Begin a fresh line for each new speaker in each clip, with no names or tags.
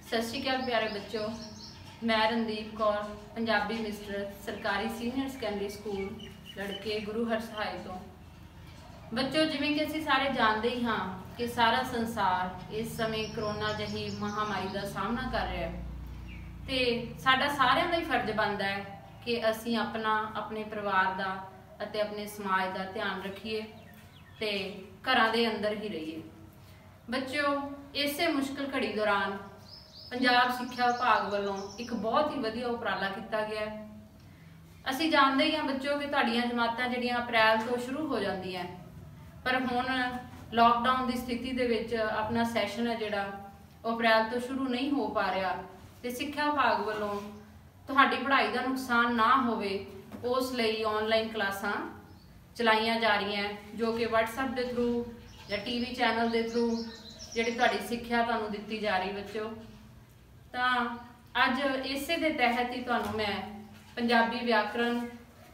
सत श्री अकाल प्यारे बच्चों, मैं रणदीप कौर पंजाबी मिस्टर सरकारी सीनियर सैकेंडरी स्कूल लड़के गुरु हरसहाय तो। बच्चों, जिवें कि असीं सारे जानते ही हाँ कि सारा संसार इस समय करोना जही महामारी का सामना कर रहा है, तो साडा सारिਆਂ ਦਾ ही फर्ज बनता है कि असीं अपना अपने परिवार का ਅਤੇ अपने समाज का ध्यान रखिए तो घरां दे अंदर ही रहिए। बच्चों, इसे मुश्किल घड़ी दौरान पंजाब सिक्ख्या विभाग वालों एक बहुत ही वधिया उपराला किया गया है। असीं जानते ही हाँ बच्चों कि तुहाडीआं जमातां जिहड़ियां अप्रैल तो शुरू हो जांदियां, पर हुण लॉकडाउन की स्थिति दे विच अपना सैशन है जिहड़ा वो अप्रैल तो शुरू नहीं हो पा रहा, तो सिक्ख्या विभाग वालों तुहाडी पढ़ाई का नुकसान ना होवे उस लई ऑनलाइन क्लासां चलाईयां जा रही हैं, जो कि WhatsApp के थ्रू या TV चैनल के थ्रू जिहड़ी तुहाडी सिक्ख्या तुहानूं दित्ती जा रही। बच्चों, तो अज इसे दे तहत ही तुहानूं मैं पंजाबी व्याकरण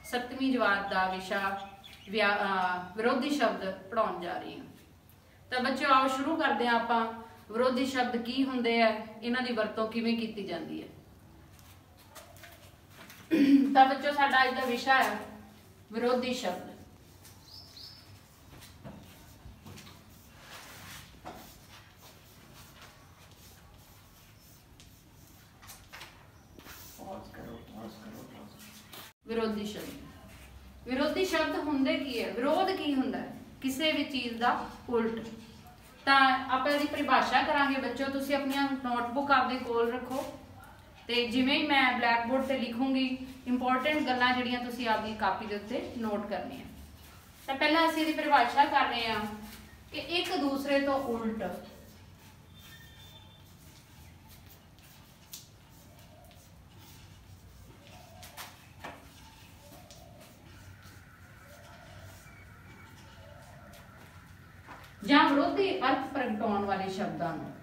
7वीं जमात का विशा विरोधी शब्द पढ़ाउण जा रही हूँ। तो बच्चों, आओ शुरू करते हैं। आपां विरोधी शब्द की हुंदे है, इन्हां दी वरतों किवें कीती जांदी है। तो बच्चों, साडा अज दा विशा है विरोधी शब्द। विरोधी शब्द। विरोधी शब्द हुंदे की है, विरोध की हुंदा है किसी भी चीज़ का उल्ट। तो आप इसकी परिभाषा करांगे। बच्चों, तुसी अपनी नोटबुक आपदे कोल रखो, तो जिवें ही मैं ब्लैक बोर्ड पर लिखूंगी इंपोर्टेंट गल्लां जिहड़ियां तुसी आपदी कापी दे उत्ते नोट करनी है। तो पहला असीं इसकी परिभाषा कर रहे हैं कि एक दूसरे तो उल्ट ਜਾਂ ਵਿਰੋਧੀ अर्थ प्रगटाउण वाले शब्दों ਨੂੰ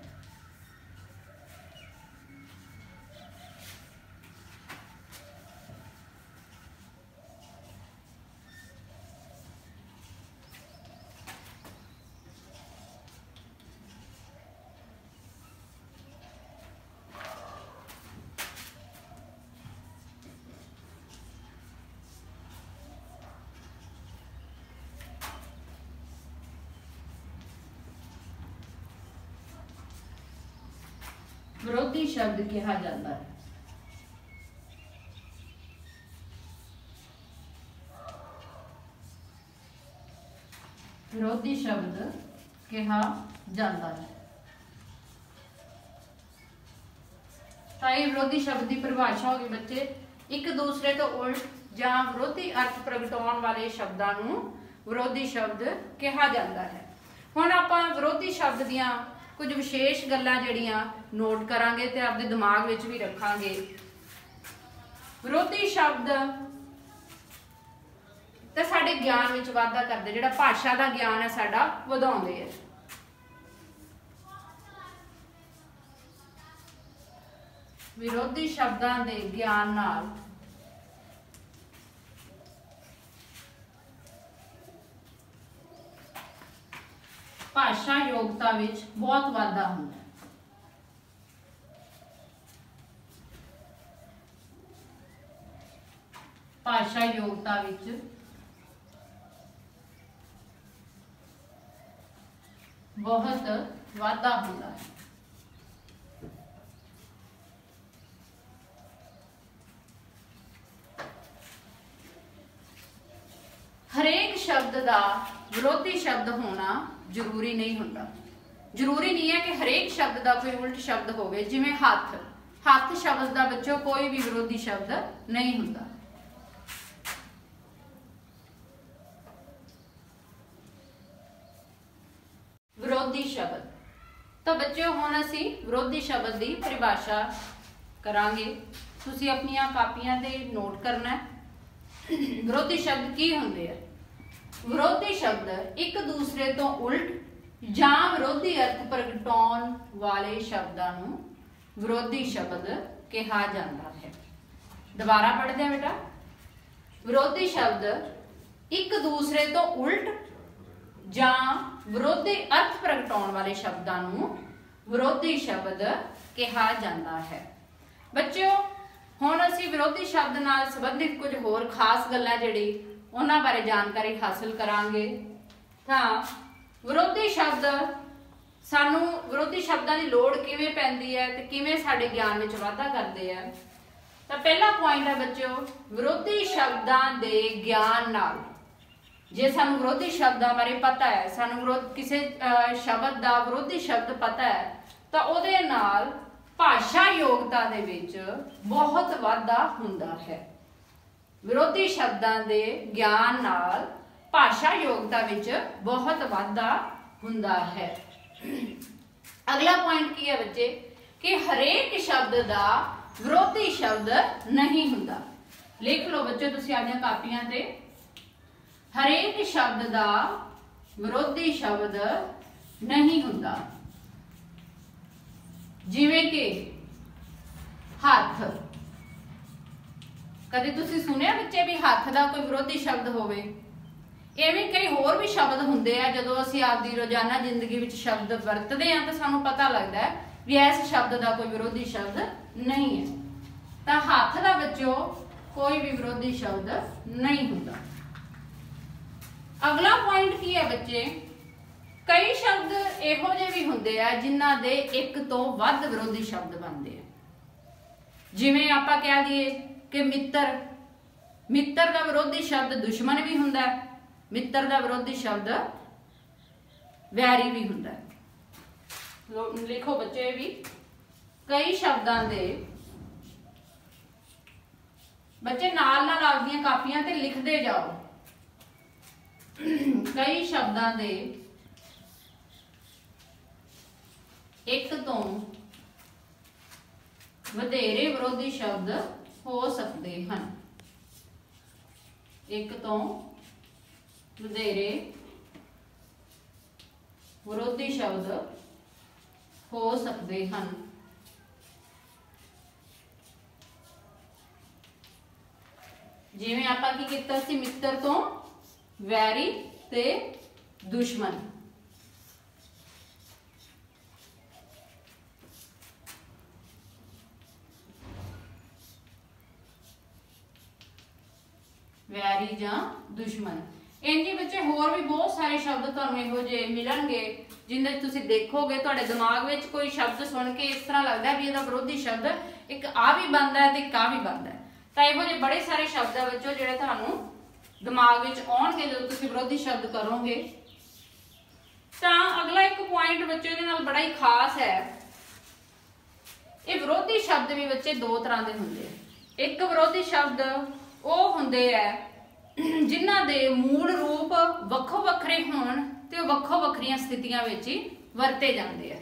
विरोधी शब्द कहा जाता है। विरोधी शब्द कहा जाता है। तो ये विरोधी शब्द की परिभाषा होगी बच्चे, एक दूसरे तो उल्ट या विरोधी अर्थ प्रगटाउण वाले शब्दों को विरोधी शब्द कहा जाता है। हुण आपां विरोधी शब्द दियां कुछ विशेष गल्लां जिहड़ियां नोट करांगे ते आपदे दिमाग विच भी रखांगे। विरोधी शब्द ते साडे ज्ञान विच वाधा करदे, जिहड़ा भाषा दा ज्ञान है साडा वधाउंदे है। विरोधी शब्दां दे ज्ञान नाल भाषा योग्यता विच बहुत वाधा होंदा है। भाषा योग्यता विच बहुत वाधा होंदा है। हरेक शब्द का विरोधी शब्द होना जरूरी नहीं होता। जरूरी नहीं है कि हरेक शब्द का कोई उल्ट शब्द होवे। जिवें हथ, हथ शब्द का बच्चों कोई भी विरोधी शब्द नहीं होता। विरोधी शब्द। तो बच्चों, हुण असीं विरोधी शब्द की परिभाषा करांगे। तुसीं अपनियां कापियां ते नोट करना है। विरोधी शब्द की हुंदे आ? विरोधी शब्द एक दूसरे तो उल्ट या विरोधी अर्थ प्रगटाउण वाले शब्दों को विरोधी शब्द कहा जाता है। दोबारा पढ़ते हैं बेटा। विरोधी शब्द एक दूसरे तो उल्ट ਜਾਂ ਵਿਰੋਧੀ अर्थ प्रगटाउण वाले शब्दों को विरोधी शब्द कहा जाता है। बच्चों हुण असीं विरोधी शब्द नाल संबंधित कुछ होर खास गल्लां जिहड़ी उन्हां बारे जानकारी हासिल करांगे। तां विरोधी शब्द सानू विरोधी शब्दां दी लोड़ किवें पैंदी है ते किवें साडे ज्ञान विच वाधा करदे आ। तां पहला पॉइंट है बच्चों, विरोधी शब्दां दे ज्ञान नाल जे सानू विरोधी शब्दां बारे पता है, सानू किसी शब्द का विरोधी शब्द पता है, तो उहदे नाल भाषा योग्यता दे विच बहुत वाधा हुंदा है। विरोधी शब्दां दे ज्ञान नाल भाषा योग्यता विच बहुत वाधा हुंदा है। अगला पॉइंट की है बच्चे कि हरेक शब्द का विरोधी शब्द नहीं हुंदा। लिख लो बच्चों तुसीं आपणीआं कापियां ते, हरेक शब्द का विरोधी शब्द नहीं हुंदा। जिवें कि हथ, कदे तुसीं सुनिया बच्चे भी हथ का कोई विरोधी शब्द होवे? इवें कई होर भी शब्द हुंदे आ, जदों असीं आपदी रोजाना जिंदगी विच शब्द वरतदे आ तां सानूं पता लगदा है भी इस शब्द का कोई विरोधी शब्द नहीं है। तां हथ का बच्चों कोई भी विरोधी शब्द नहीं हुंदा। अगला पॉइंट की है बच्चे, कई शब्द इहो ਜਿਹੇ भी हुंदे आ जिन्हां दे एक तो वध विरोधी शब्द बनते हैं। जिवें आपां कह दईए कि मित्र, मित्र का विरोधी शब्द दुश्मन भी हुंदा है, मित्र का विरोधी शब्द वैरी भी हुंदा है। लिखो बच्चे भी कई शब्दां दे, बच्चे नाल नाल आपदियां कापियां ते लिखदे जाओ। कई शब्दां दे एक तो वधेरे विरोधी शब्द हो सकते हैं। एक तो वधेरे विरोधी शब्द हो सकते हैं। जिवें आपां की कीता सी, मित्र तो वैरी ते दुश्मन। वैरी जां दुश्मन। इंज बच्चे होर भी बहुत सारे शब्द तुहानूं इहो ਜਿਹੇ मिलणगे जिन्हें तुसीं देखोगे तुहाडे दिमाग विच कोई शब्द सुन के इस तरह लगदा भी इहदा विरोधी शब्द एक आ भी बनदा है ते एक आ भी बनदा है। तां इहो ਜਿਹੇ बड़े सारे शब्द है बच्चों जिहड़े तुहानूं दिमाग विच आउणगे जदों तुसीं विरोधी शब्द करोगे। तां अगला एक पॉइंट बच्चों इहदे नाल बड़ा ही खास है। ये विरोधी शब्द भी बच्चे दो तरह के हुंदे हैं। एक विरोधी शब्द वो हुंदे है जिन्हां दे मूल रूप वक्खो वखरे होण ते वक्खो वखरियां स्थितियां विच ही वरते जांदे हैं।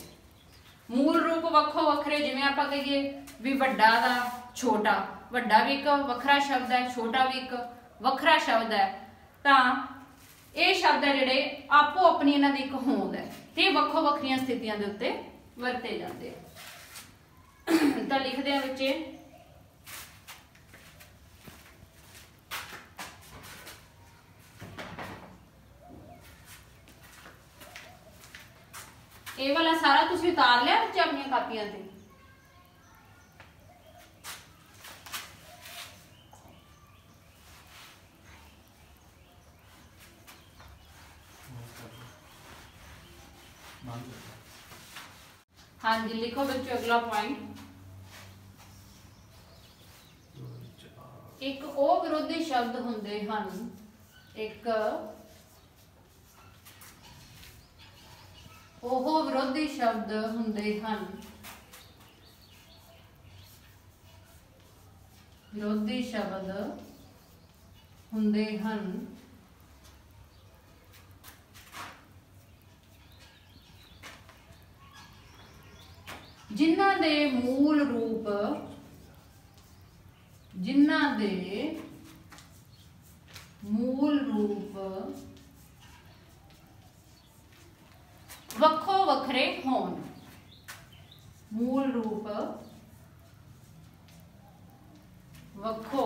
मूल रूप वक्खो वखरे, जिवें आपां कहिए भी वड्डा दा छोटा, वड्डा भी एक वखरा शब्द है, छोटा भी एक वखरा शब्द है। तां ये शब्द है जिहड़े आपो अपनी इन्हां दी एक होंद है ते वक्खो वखरियां स्थितियां दे उत्ते वरते जांदे हैं। तां लिखदे हैं बच्चे, ये वाला सारा तुसीं उतार लिया बच्चे अपनी कापियां ते? हाँ जी, लिखो बच्चों अगला पॉइंट। एक ओ विरोधी शब्द हुंदे हन, एक ओहो विरोधी शब्द हुंदे हन, विरोधी शब्द हुंदे हन जिन्हां दे मूल रूप, जिन्हां दे मूल रूप वक्खो वखरे होण, मूल रूप वक्खो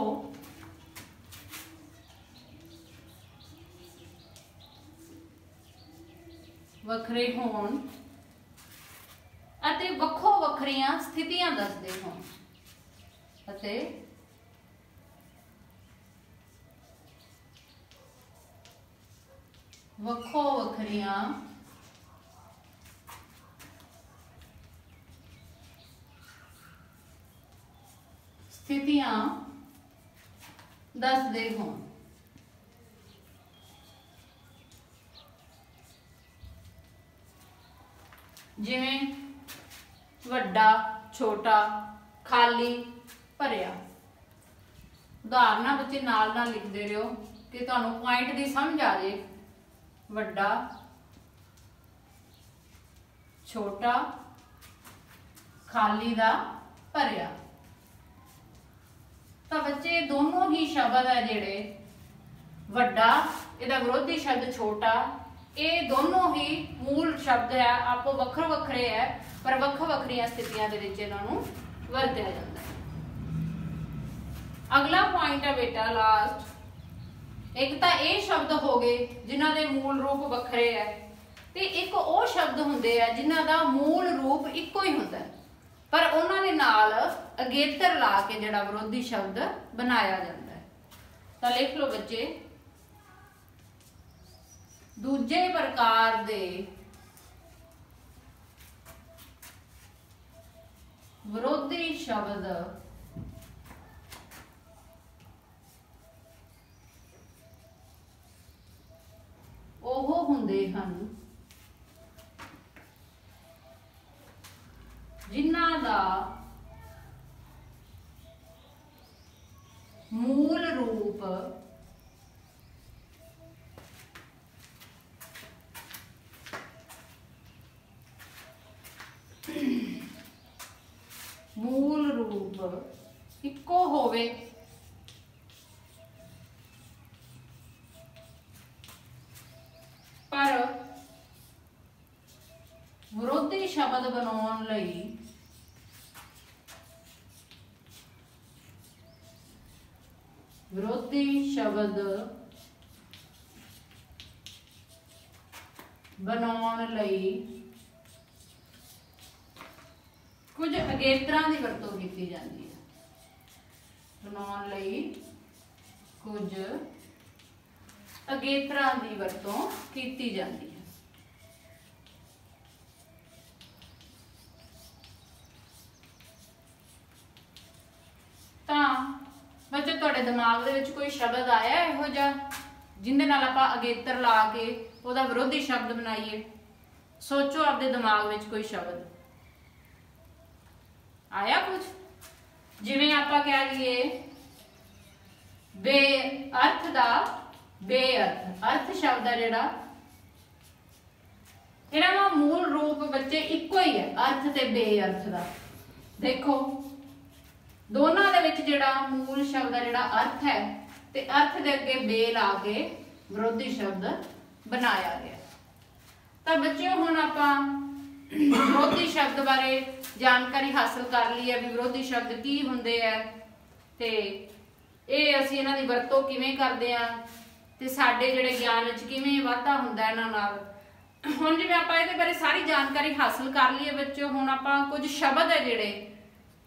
वखरे होण अते वक्खो वखरे ਵੱਖਰੀਆਂ ਸਥਿਤੀਆਂ ਦੱਸਦੇ ਹੋਣ ਅਤੇ ਵੱਖੋ ਵੱਖਰੀਆਂ ਸਥਿਤੀਆਂ ਦੱਸਦੇ ਹੋਣ। ਜਿਵੇਂ ਵੱਡਾ, ਛੋਟਾ, ਖਾਲੀ, ਭਰਿਆ। ਉਦਾਹਰਨਾਂ ਬੱਚੇ ਨਾਲ ਨਾਲ ਲਿਖਦੇ ਰਹੋ कि तुहानू पॉइंट की समझ आ जाए। वड्डा, छोटा, खाली दा भरिया। तो बच्चे दोनों ही शब्द है जिहड़े वड्डा, इहदा विरोधी शब्द छोटा, ये दोनों ही मूल शब्द है, आपो वक्र वक्रे है पर वक् वक्रिया स्थितियां दे विच इन्हां नूं वरतिया जांदा है। अगला पॉइंट है बेटा लास्ट, एक तो ये शब्द हो गए जिन्हां दे मूल रूप वखरे है ते एक वो शब्द हुंदे है जिन्हां दा मूल रूप इक्को ही हुंदा है पर उन्हां दे नाल अगेतर ला के जिहड़ा विरोधी शब्द बनाया जाता है। तो लिख लो बच्चे, दूजे प्रकार दे विरोधी शब्द ਉਹ ਹੁੰਦੇ ਹਨ ਜਿਨ੍ਹਾਂ ਦਾ ਮੂਲ ਰੂਪ ਇੱਕੋ ਹੋਵੇ पर विरोधी शब्द बनाने लई विरोधी शब्द बनाने लई कुछ अगेतरां दी वरतों कीती जांदी है। बनाने लई कुछ अगेतरां दी वरतों कीती जाती है। तां बच्चे तुहाडे दिमाग दे विच कोई शब्द आया इहो जिहा जिहदे नाल आपां अगेतर ला के उहदा विरोधी शब्द बनाईए? सोचो आपदे दिमाग विच कोई शब्द आया कुछ? जिवें आपां कह लईए बेअर्थ दा बेअर्थ, अर्थ शब्द है जिहड़ा इहदा दा मूल रूप बच्चे इक्को ही है, अर्थ ते बेअर्थ दा। देखो दोनों दे विच जिहड़ा मूल शब्द है जिहड़ा अर्थ है ते अर्थ दे अगे बे ला के विरोधी शब्द बनाया गया। तो बच्चों हुण आपां विरोधी शब्द बारे जानकारी हासिल कर ली है भी विरोधी शब्द की हुंदे है ते इह असीं इन्हां दी वरतों किवें करदे आ ते साडे जिहड़े ज्ञान विच किवें वाधा हुंदा इन्हां नाल। हुण जिवें आपां इहदे बारे सारी जानकारी हासिल कर ली है बच्चों, हुण आपां कुछ शब्द है जिहड़े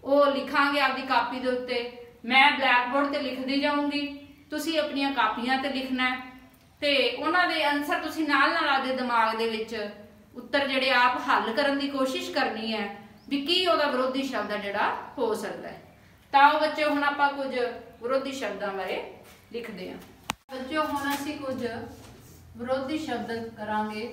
ਉਹ ਲਿਖਾਂਗੇ ਆਪਦੀ ਕਾਪੀ ਦੇ ਉੱਤੇ। मैं ब्लैक बोर्ड ਤੇ ਲਿਖਦੀ ਜਾਊਂਗੀ, ਤੁਸੀਂ ਆਪਣੀਆਂ ਕਾਪੀਆਂ ਤੇ ਲਿਖਣਾ ਹੈ ਤੇ ਉਹਨਾਂ ਦੇ ਆਨਸਰ ਤੁਸੀਂ ਨਾਲ ਨਾਲ ਆਪਦੇ ਦਿਮਾਗ ਦੇ ਵਿੱਚ ਉੱਤਰ ਜਿਹੜੇ ਆਪ ਹੱਲ ਕਰਨ ਦੀ ਕੋਸ਼ਿਸ਼ ਕਰਨੀ ਹੈ ਵੀ ਕੀ ਉਹਦਾ ਵਿਰੋਧੀ ਸ਼ਬਦ ਹੈ ਜਿਹੜਾ ਹੋ ਸਕਦਾ ਹੈ। ਤਾਂ ਉਹ ਬੱਚੇ ਹੁਣ ਆਪਾਂ ਕੁਝ ਵਿਰੋਧੀ ਸ਼ਬਦਾਂ ਬਾਰੇ ਲਿਖਦੇ ਹਾਂ। ਬੱਚਿਓ ਹੁਣ ਅਸੀਂ ਕੁਝ ਵਿਰੋਧੀ ਸ਼ਬਦ ਕਰਾਂਗੇ।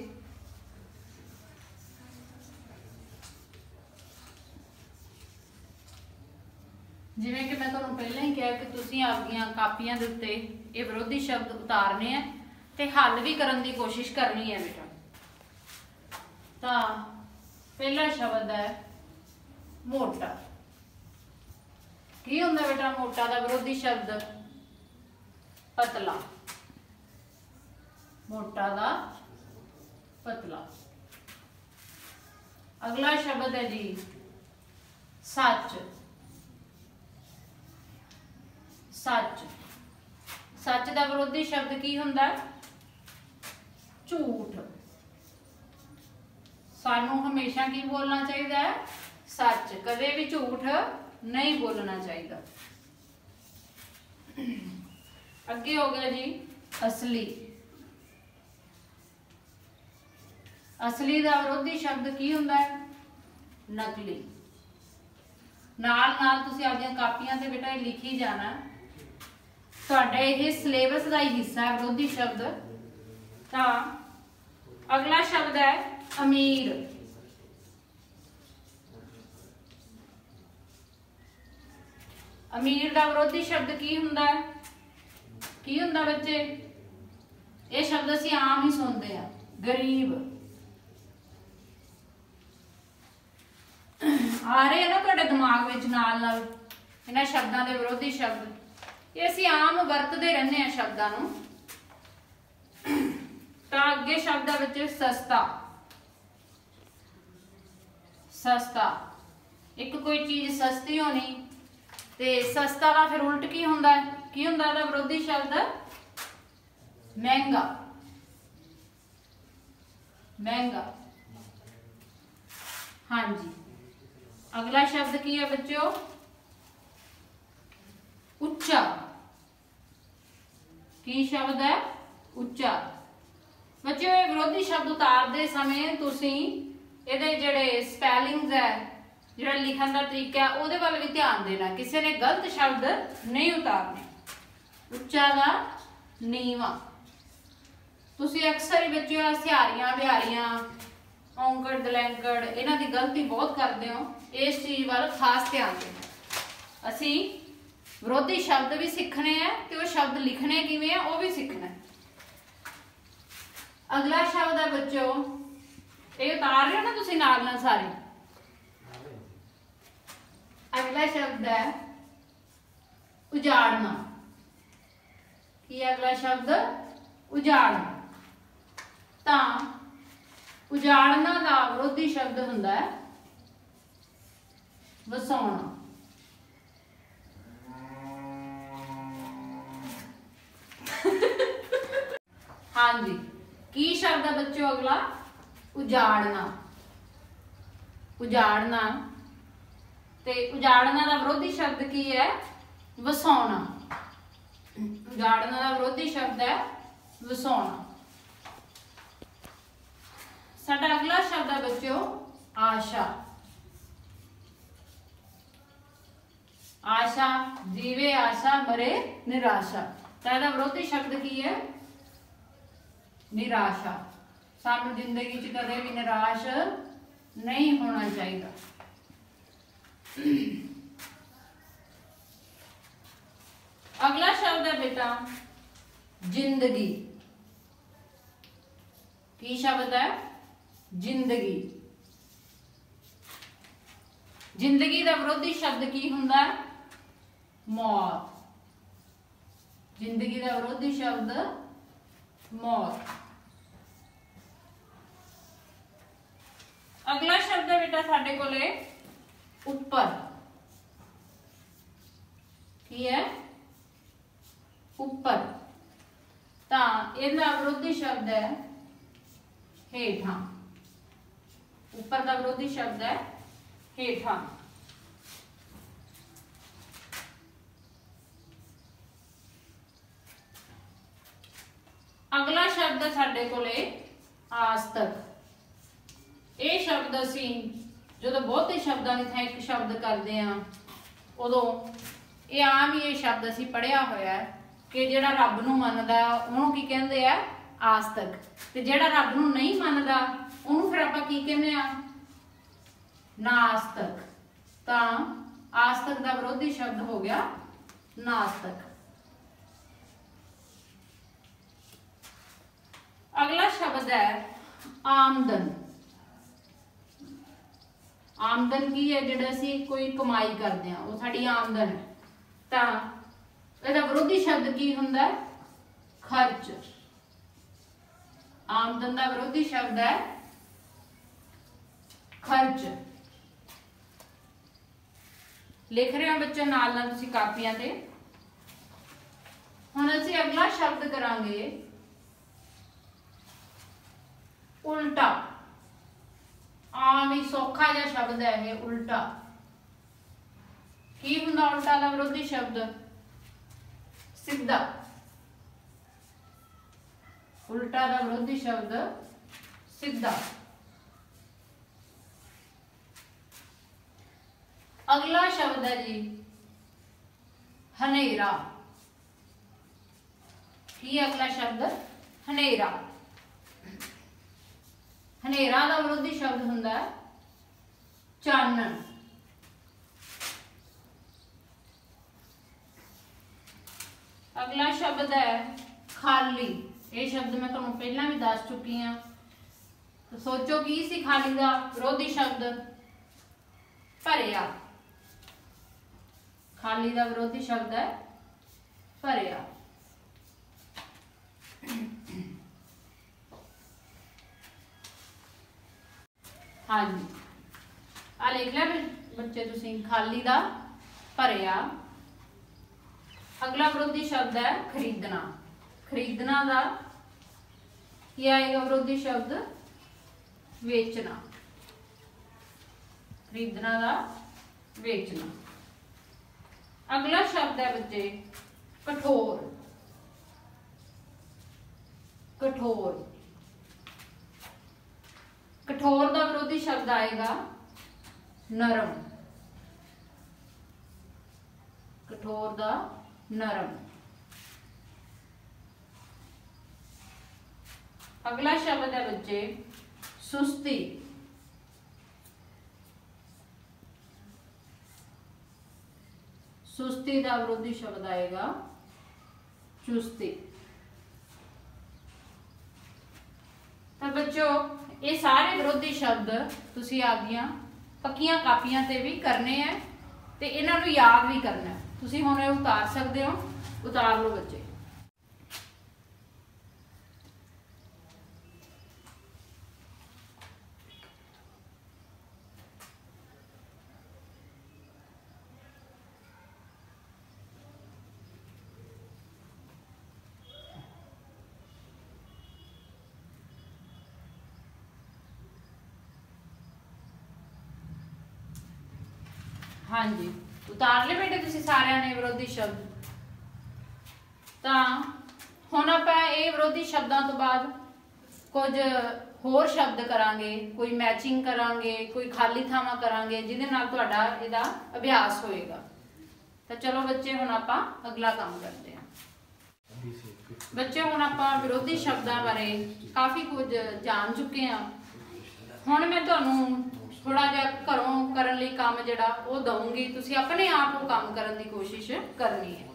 जिवें कि मैं तुहानूं पहले ही कहा कि तुसीं आपदियां कापियां दे उत्ते ये विरोधी शब्द उतारने हैं ते हल भी करन दी कोशिश करनी है बेटा। तां पहला शब्द है मोटा। की हुंदा बेटा मोटा दा विरोधी शब्द? पतला। मोटा दा पतला। अगला शब्द है जी सच। सच। सच का विरोधी शब्द की हुंदा? झूठ। सानू हमेशा की बोलना चाहिए? सच, कदे भी झूठ नहीं बोलना चाहिए। अगे हो गया जी असली। असली का विरोधी शब्द की हुंदा है? नकली। नाल नाल तुसीं आपदियां कापियां ते बेटा लिखी जाना। तुहाडे ये सिलेबस का ही हिस्सा है विरोधी शब्द। तो अगला शब्द है अमीर। अमीर का विरोधी शब्द की हुंदा है? की हुंदा बच्चे? ये शब्द असीं आम ही सुनते हैं, गरीब। आ रहे हैं ना तुहाडे दिमाग विच नाल नाल इन्हां शब्दां दे विरोधी शब्द? ये असीं आम वरतदे रहने हैं शब्दां नूं। तो अगे शब्द है बच्चे सस्ता। सस्ता, एक कोई चीज सस्ती होनी ते सस्ता का फिर उल्ट की हुंदा है? की हुंदा है विरोधी शब्द? महंगा। महंगा, हाँ जी। अगला शब्द की है बच्चों? उच्चा। की शब्द है? उच्चा। बच्चों ये विरोधी शब्द उतारते समय तुसीं इहदे जिहड़े स्पैलिंग्स है, जिहड़ा लिखण का तरीका है, उहदे वाल भी ध्यान देना। किसी ने गलत शब्द नहीं उतारने। उच्चा का नीवा। तुसीं अक्सर ही बच्चों सिहारियां बिहारियां औंकड़ दलैंकड़ इन्हां दी गलती बहुत करते हो। इस चीज़ वाल खास ध्यान देना। असीं विरोधी शब्द भी सीखने हैं तो वो शब्द लिखने किवें है वो भी सीखना है। अगला शब्द है बच्चों, ये उतार रहे हो ना तुसीं नाल नाल सारे? अगला शब्द है उजाड़ना। की अगला शब्द? उजाड़ना। तो उजाड़ना का विरोधी शब्द हुंदा है वसाउणा। हाँ जी, की शब्द है बच्चों अगला? उजाड़ना। उजाड़ना ते उजाड़ना का विरोधी शब्द की है? वसाउणा। उजाड़ना का विरोधी शब्द है वसाउणा। साडा अगला शब्द है बच्चों आशा। आशा, जीवे आशा मरे निराशा। तो इसका विरोधी शब्द की है? निराशा। सानू जिंदगी च कदे भी निराश नहीं होना चाहिए। अगला शब्द है बेटा जिंदगी। की शब्द है? जिंदगी। जिंदगी का विरोधी शब्द की हुंदा है? मौत। जिंदगी का विरोधी शब्द मौत। अगला शब्द है बेटा साडे कोले ऊपर। की है? ऊपर। तो इहदा विरोधी शब्द है हेठां। ऊपर का विरोधी शब्द है हेठां। अगला शब्द है साडे कोले आज तक। ये शब्द असी जो बहुत ही शब्दां की थां एक शब्द करते हैं उदों ये आम ही ये शब्द असी पढ़िया होया है कि जिहड़ा रब नूं मनदा उहनूं की कहंदे आ? आज तक। ते जिहड़ा रब नूं नहीं मनदा उहनूं फिर आपां की कहंदे आ? नास्तिक। तो आस्तिक का विरोधी शब्द हो गया नास्तिक। अगला शब्द है आमदन। आमदन की है? जिहड़ा असीं कोई कमाई करते हैं वो साडी आमदन है। तो इसका विरोधी शब्द की हुंदा है? खर्च। आमदन का विरोधी शब्द है खर्च। लिख रहे हो बच्चों नाल नाल तुसीं कापियां ते। हुण असीं अगला शब्द करांगे उल्टा। आम ही सौखा जिहा शब्द है ये उल्टा। की हुंदा उल्टा दा विरोधी शब्द? सीधा। उल्टा दा विरोधी शब्द सीधा। अगला शब्द है जी हनेरा। की अगला शब्द? हनेरा। हनेरा का विरोधी शब्द हुंदा है चानन। अगला शब्द है खाली। ये शब्द मैं तुहानू पहला भी दस चुकी हाँ, तो सोचो की सी खाली का विरोधी शब्द? भरिया। खाली का विरोधी शब्द है भरिया। हाँ जी, आ लिख लिया बच्चे तुसीं, खाली का भरिया। अगला विरोधी शब्द है खरीदना। खरीदना का की आएगा विरोधी शब्द? बेचना। खरीदना का बेचना। अगला शब्द है बच्चे कठोर। कठोर। कठोर का विरोधी शब्द आएगा नरम। कठोर का नरम। अगला शब्द है बच्चे सुस्ती। सुस्ती का विरोधी शब्द आएगा चुस्ती। तो बच्चों ये सारे विरोधी शब्द तुसी आपदियां पक्कियां कापियां ते भी करने हैं ते इन्हां नूं याद भी करना है। तुसी हुण उतार सकते हो, उतार लो बच्चे। हाँ जी, उतार ले बेटे तुसी सारिਆਂ ने विरोधी शब्द। तो हुण आपां ये विरोधी शब्दों तो बाद कुछ होर शब्द करांगे, कोई मैचिंग करांगे, कोई खाली थावां करांगे, जिहदे नाल तुहाडा इहदा अभ्यास होएगा। तो चलो बच्चे हुण आपां अगला काम करते हैं। बच्चे हुण आपां विरोधी शब्दों बारे काफ़ी कुछ जान चुके हैं। हुण मैं तुहानूं थोड़ा जिहा घरों करन लई काम जिहड़ा वो दूंगी, तुसीं अपने आप वो काम करन दी कोशिश करनी है।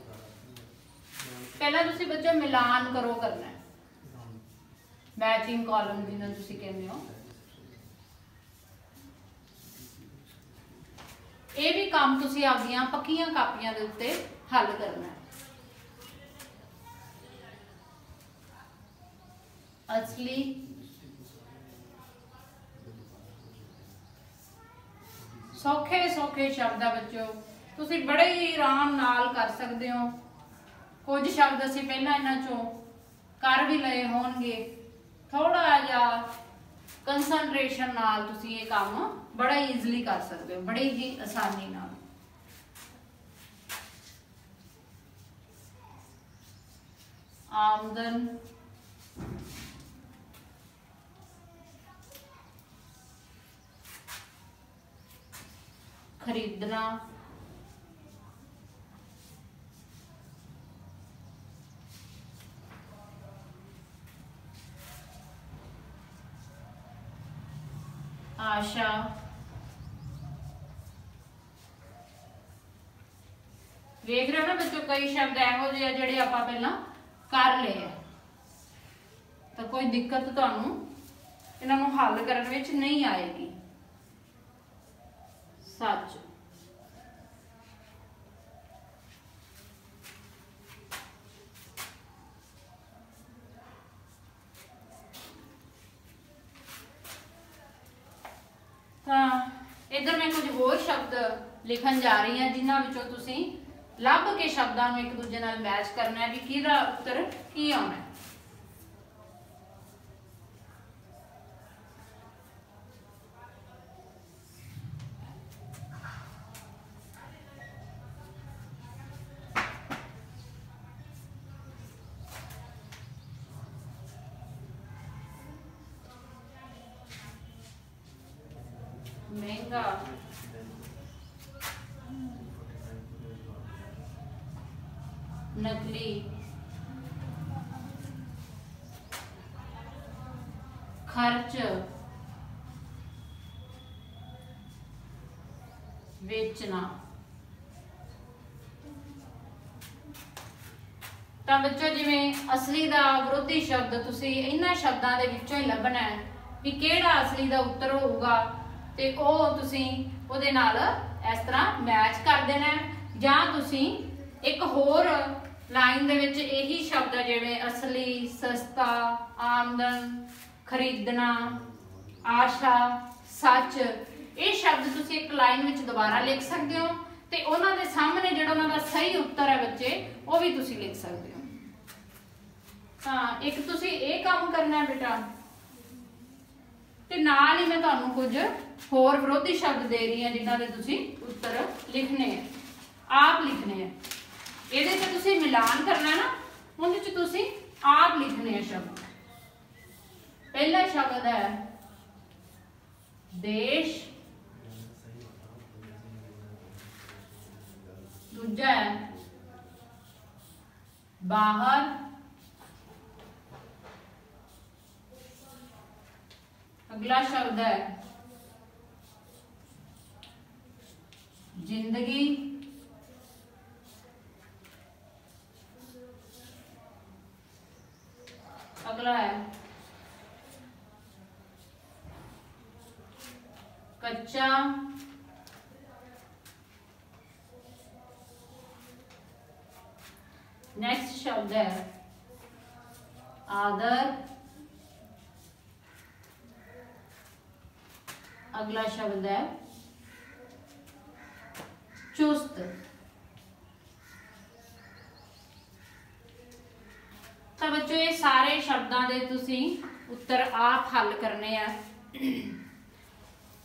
पहला तुसीं बच्चों मिलान करो करना है, मैचिंग कॉलम जिन्हें तुसीं कहते हो। ये भी काम तुसीं आपदियां पक्कियां कापियां दे उत्ते हल करना है। असली सौखे सौखे शब्द है बच्चों, तुसीं बड़े ही आराम नाल कर सकते हो। कुछ शब्द असीं पहलां इन्हां चों कर भी लए होणगे, थोड़ा जिहा कंसनट्रेशन नाल तुसीं ये काम बड़ा ईजली कर सकते हो, बड़ी ही आसानी नाल। आमदन, खरीदना, आशा, देख रहे हो ना बच्चों, कई शब्द इहो जिहे जिहड़े आपां पहलां कर लए है, तो कोई दिक्कत तुहानूं इन्हां नूं हल करन विच नहीं आएगी। सच, इधर मैं कुछ होर शब्द लिखन जा रही हूँ जिन्हां विचों तुसीं लभ के शब्दां नूं एक दूजे नाल मैच करना है भी किहदा उत्तर की आउणा है। ਮਹਿੰਗਾ नकली खर्च बेचना। ਤਾਂ ਬੱਚੋ ਜਿਵੇਂ ਅਸਲੀ ਦਾ ਵਿਰੋਧੀ ਸ਼ਬਦ ਤੁਸੀਂ ਇਹਨਾਂ ਸ਼ਬਦਾਂ ਦੇ ਵਿੱਚੋਂ ਹੀ ਲੱਭਣਾ ਹੈ ਵੀ ਕਿਹੜਾ ਅਸਲੀ ਦਾ ਉੱਤਰ ਹੋਊਗਾ ਤੇ ਉਹ ਤੁਸੀਂ ਉਹਦੇ ਨਾਲ ਇਸ ਤਰ੍ਹਾਂ ਮੈਚ ਕਰ ਦੇਣਾ ਜਾਂ ਤੁਸੀਂ ਇੱਕ ਹੋਰ ਲਾਈਨ ਦੇ ਵਿੱਚ ਇਹੀ ਸ਼ਬਦ ਹੈ ਜਿਵੇਂ ਅਸਲੀ, ਸਸਤਾ, ਆਮਦਨ, ਖਰੀਦਣਾ, ਆਸ਼ਾ, ਸੱਚ, ਇਹ ਸ਼ਬਦ ਤੁਸੀਂ ਇੱਕ ਲਾਈਨ ਵਿੱਚ ਦੁਬਾਰਾ ਲਿਖ ਸਕਦੇ ਹੋ ਤੇ ਉਹਨਾਂ ਦੇ ਸਾਹਮਣੇ ਜਿਹੜਾ ਉਹਨਾਂ ਦਾ ਸਹੀ ਉੱਤਰ ਹੈ ਬੱਚੇ ਉਹ ਵੀ ਤੁਸੀਂ ਲਿਖ ਸਕਦੇ ਹੋ। ਤਾਂ ਇੱਕ ਤੁਸੀਂ ਇਹ ਕੰਮ ਕਰਨਾ ਹੈ ਬੇਟਾ ਤੇ ਨਾਲ ਹੀ ਮੈਂ ਤੁਹਾਨੂੰ ਕੁਝ ਹੋਰ ਵਿਰੋਧੀ ਸ਼ਬਦ ਦੇ ਰਹੀ ਹਾਂ ਜਿਨ੍ਹਾਂ ਦੇ ਤੁਸੀਂ ਉੱਤਰ ਲਿਖਣੇ ਆ, ਆਪ ਲਿਖਣੇ ਆ। ਇਹਦੇ ਤੇ ਤੁਸੀਂ ਮਿਲਾਨ ਕਰਨਾ ਨਾ, ਉਹਦੇ ਚ ਤੁਸੀਂ ਆਪ ਲਿਖਣੇ ਆ ਸ਼ਬਦ। ਪਹਿਲਾ ਸ਼ਬਦ ਹੈ ਦੇਸ਼, दूजा है बाहर, अगला शब्द है जिंदगी, अगला है कच्चा, नेक्स्ट शब्द है आदर, अगला शब्द है चुस्त। तो बच्चों ये सारे शब्दों के तुसी उत्तर आप हल करने हैं।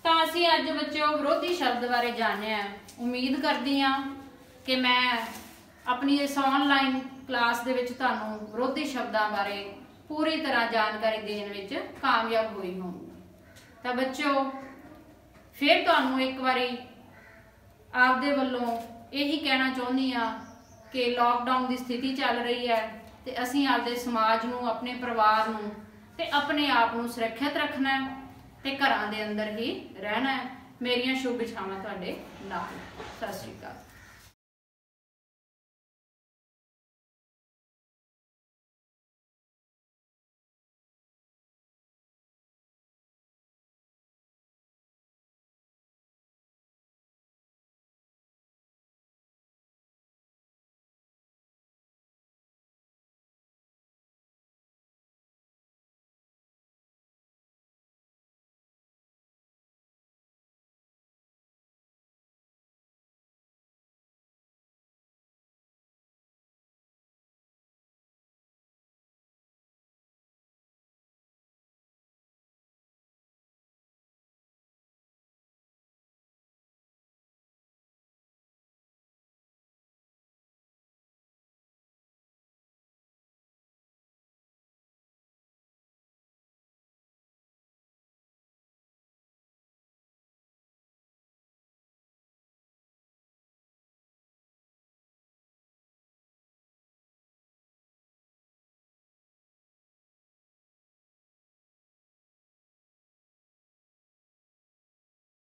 तो असी अज बच्चों विरोधी शब्द बारे जाने। उम्मीद करती हाँ कि मैं अपनी इस ऑनलाइन क्लास दे विच तुहानूं विरोधी शब्दों बारे पूरी तरह जानकारी देने विच कामयाब हुई होऊंगी। तो बच्चों फिर तुहानूं एक बारी आपदे वल्लों यही कहना चाहुंदी हाँ कि लॉकडाउन की स्थिति चल रही है तो असीं आपदे समाज नूं, अपने परिवार नूं ते अपने आप नूं सुरक्षित रखना है ते घरां दे अंदर ही रहना है। मेरियां शुभ इच्छावां तुहाडे नाल। सत श्री अकाल।